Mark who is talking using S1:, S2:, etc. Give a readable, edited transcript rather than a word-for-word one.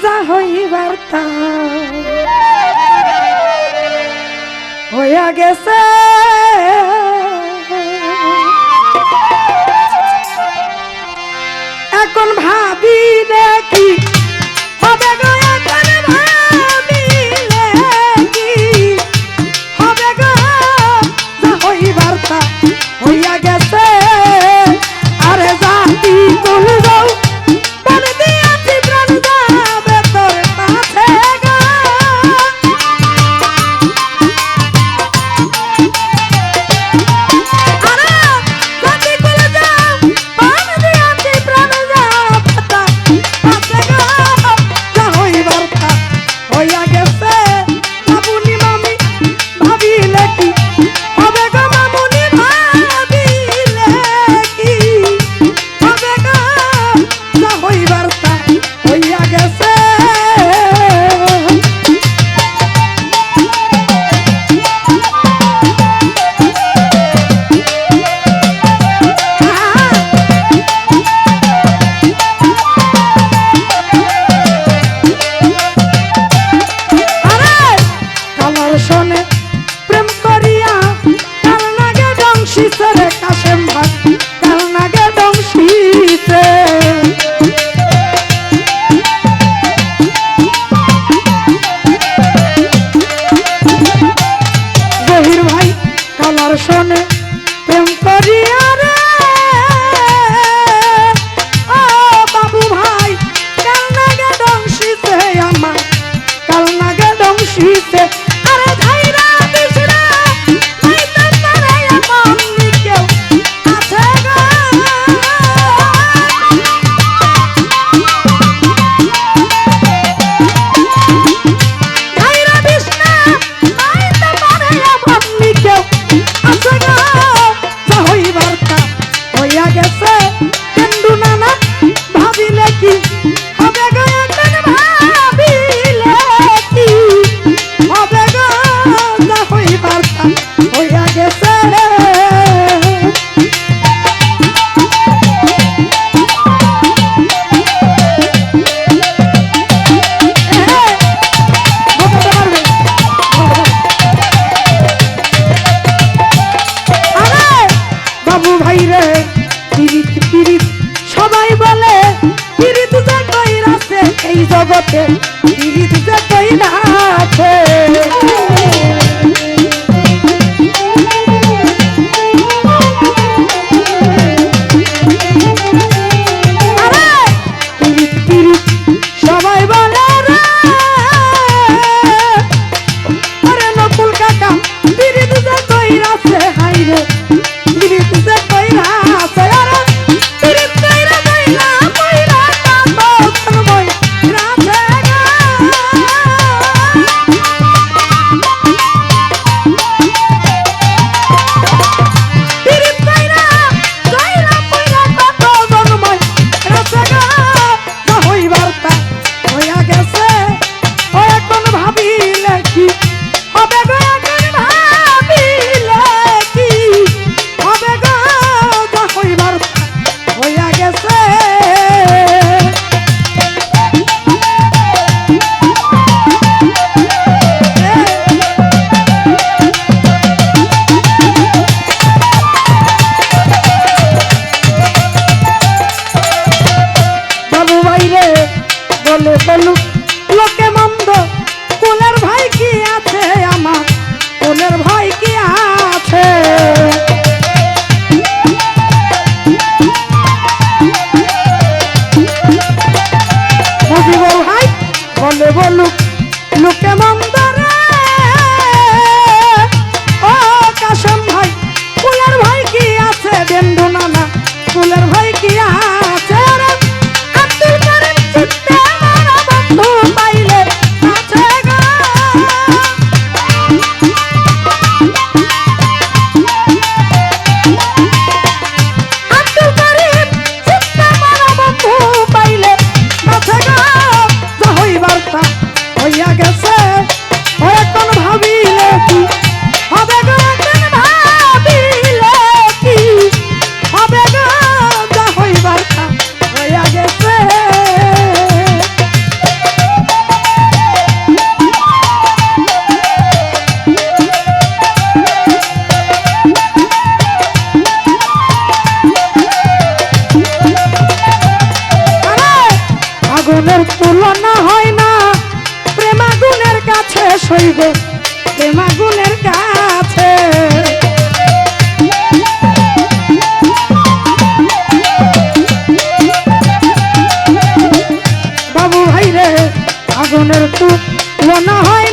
S1: যা হইবার তা হইয়া গেছে। এখন ভাবিলে কি হবে গো, এখন ভাবিলে কি হবে গো, যা হইবার তা হইয়া গেছে। আরে জাতি কোন যাও প্রাণ দিয়াছি, প্রাণ যাবে তোর কাছে গো। আরে জাতি কোন যাও প্রাণ দিয়াছি, প্রাণ যাবে তোর কাছে গো। যা হইবার তা হইয়া গেছে। মামুনি মামি ভাবিলে কি হবে গো, মামুনি ভাবিলে কি হবে গো, যা হইবার তা হইয়া গেছে। আরে কালার শোনে প্রেম করিয়া কাল নাগে ডংশিছে রে কাশেম ভাই, কাল নাগে ডংশিছে। জহির ভাই কালার শোনে প্রেম করিয়া রে, ও বাবু ভাই কাল নাগে ডংশিছে আমার, কাল নাগে ডংশিছে। আরে ধাইরা দিশরা মাইতে পারে এমন কেউ আছে গো। ধাইরা দিশরা মাইতে পারে এমন কেউ আছে গো। যা হইবার তা হইয়া গেছে। কেন্দু নানা ভাবিলে কি হবে গো, এখন ভাবিলে কি হবে গো, যা হইবার তা হইয়া গেছে। আরে বাবু ভাই রে পিরিত পিরিত সবাই বলে, পিরিত যে কইরাছে এই জগতে, পিরিত যে কইরাছে। আরে পিরিত পিরিত সবাই বলে রে, আরে নকুল কাকা পিরিত যে কইরাছে, হাই রে পিরিত যে কইরাছে। আরে পিরিত কইরা যাইলা কইরা কাঁদো জন্মই রাছে গো। পিরিত কইরা যাইলা কইরা কাঁদো জন্মই রাছে গো। যা হইবার তা হইয়া গেছে। ও এখন ভাবিলে কি হবে গো, এখন ভাবিলে কি হবে গো, যা হইবার তা হইয়া গেছে। বাবু ভাই রে বলে বলুক লোকে মন্দ, কুলের ভাই কি আছে আমার, কুলের ভাই কি আছে। মুজিবুর ভাই বলে বলুক লোকে মন্দ রে, ও কাশেম ভাই কুলের ভাই কি আছে, বেন্দু নানা কুলের ভাই কি আছে। রে আব্দুল করিম চিত্তে আমার বন্ধু পাইলে আছে গো। আব্দুল করিম চিত্তে আমার বন্ধু পাইলে আছে গো। যা হইবার তা হইয়া গেছে। আগুনের তুলনা হয় না প্রেমাগুনের কাছে সইব প্রেমাগুনের কাছে বাবু ভাই রে আগুনের তুলনা হয়